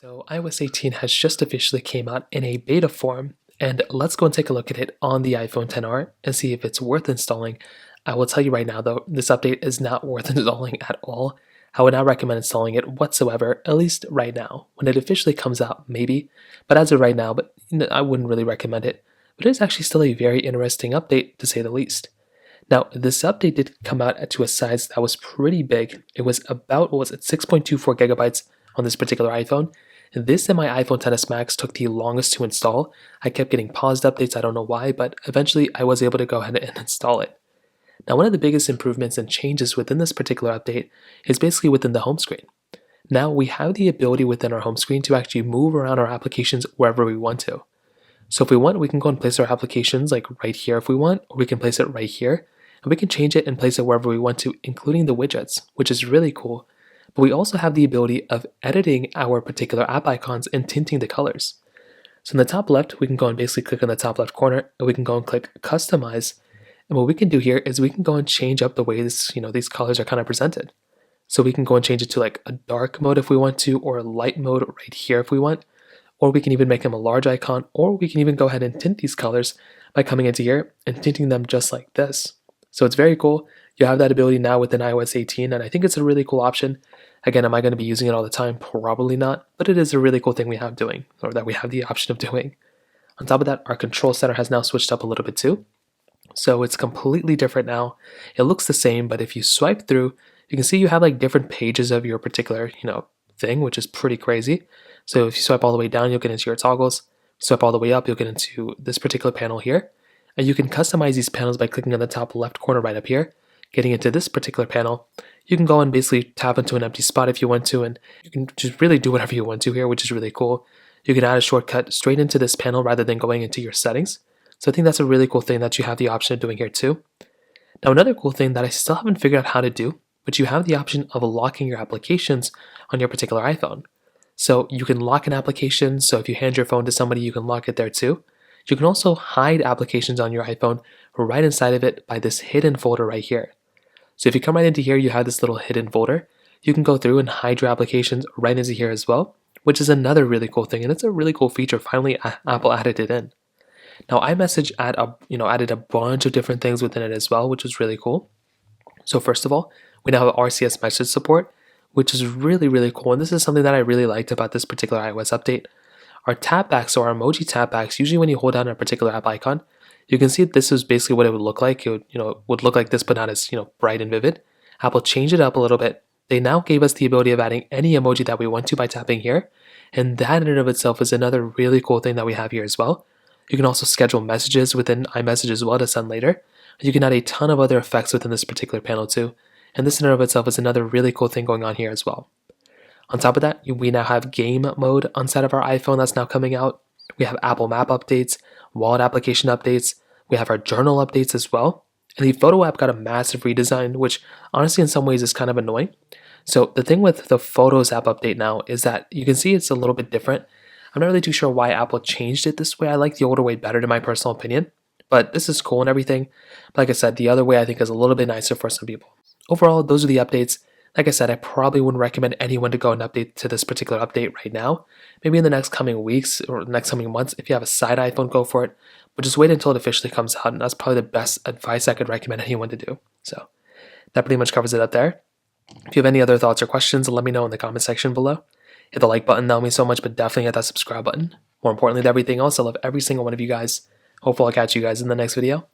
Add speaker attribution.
Speaker 1: So iOS 18 has just officially came out in a beta form, and let's go and take a look at it on the iPhone XR and see if it's worth installing. I will tell you right now though, this update is not worth installing at all. I would not recommend installing it whatsoever, at least right now. When it officially comes out, maybe, but as of right now, I wouldn't really recommend it. But it is actually still a very interesting update, to say the least. Now, this update did come out to a size that was pretty big. It was about, what was it, 6.24 gigabytes on this particular iPhone. This and my iPhone XS Max took the longest to install. I kept getting paused updates, I don't know why, but eventually I was able to go ahead and install it. Now, one of the biggest improvements and changes within this particular update is basically within the home screen. Now, we have the ability within our home screen to actually move around our applications wherever we want to. So if we want, we can go and place our applications like right here if we want, or we can place it right here, and we can change it and place it wherever we want to, including the widgets, which is really cool. But we also have the ability of editing our particular app icons and tinting the colors. So in the top left, we can go and basically click on the top left corner, and we can go and click Customize. And what we can do here is we can go and change up the way these colors are kind of presented. So we can go and change it to like a dark mode if we want to, or a light mode right here if we want. Or we can even make them a large icon, or we can even go ahead and tint these colors by coming into here and tinting them just like this. So it's very cool. You have that ability now within iOS 18, and I think it's a really cool option. Again, am I going to be using it all the time? Probably not, but it is a really cool thing we have doing, or that we have the option of doing. On top of that, our control center has now switched up a little bit too. So it's completely different now. It looks the same, but if you swipe through, you can see you have like different pages of your particular, thing, which is pretty crazy. So if you swipe all the way down, you'll get into your toggles. Swipe all the way up, you'll get into this particular panel here. And you can customize these panels by clicking on the top left corner right up here. Getting into this particular panel, you can go and basically tap into an empty spot if you want to, and you can just really do whatever you want to here, which is really cool. You can add a shortcut straight into this panel rather than going into your settings. So I think that's a really cool thing that you have the option of doing here too. Now another cool thing that I still haven't figured out how to do, but you have the option of locking your applications on your particular iPhone. So you can lock an application, so if you hand your phone to somebody, you can lock it there too. You can also hide applications on your iPhone right inside of it by this hidden folder right here. So if you come right into here, you have this little hidden folder. You can go through and hide your applications right into here as well, which is another really cool thing, and it's a really cool feature. Finally, Apple added it in. Now, iMessage added a bunch of different things within it as well, which was really cool. So first of all, we now have RCS message support, which is really, really cool, and this is something that I really liked about this particular iOS update. Our tapbacks, or our emoji tapbacks, usually when you hold down a particular app icon, you can see this is basically what it would look like. It would look like this, but not as bright and vivid. Apple changed it up a little bit. They now gave us the ability of adding any emoji that we want to by tapping here, and that in and of itself is another really cool thing that we have here as well. You can also schedule messages within iMessage as well to send later. You can add a ton of other effects within this particular panel too, and this in and of itself is another really cool thing going on here as well. On top of that, we now have game mode inside of our iPhone that's now coming out. We have Apple Map updates, wallet application updates. We have our journal updates as well. And the photo app got a massive redesign, which honestly in some ways is kind of annoying. So the thing with the Photos app update now is that you can see it's a little bit different. I'm not really too sure why Apple changed it this way. I like the older way better in my personal opinion. But this is cool and everything. But like I said, the other way I think is a little bit nicer for some people. Overall, those are the updates. Like I said, I probably wouldn't recommend anyone to go and update to this particular update right now. Maybe in the next coming weeks or next coming months, if you have a side iPhone, go for it. But just wait until it officially comes out, and that's probably the best advice I could recommend anyone to do. So that pretty much covers it up there. If you have any other thoughts or questions, let me know in the comment section below. Hit the like button, that would mean so much, but definitely hit that subscribe button. More importantly than everything else, I love every single one of you guys. Hopefully I'll catch you guys in the next video.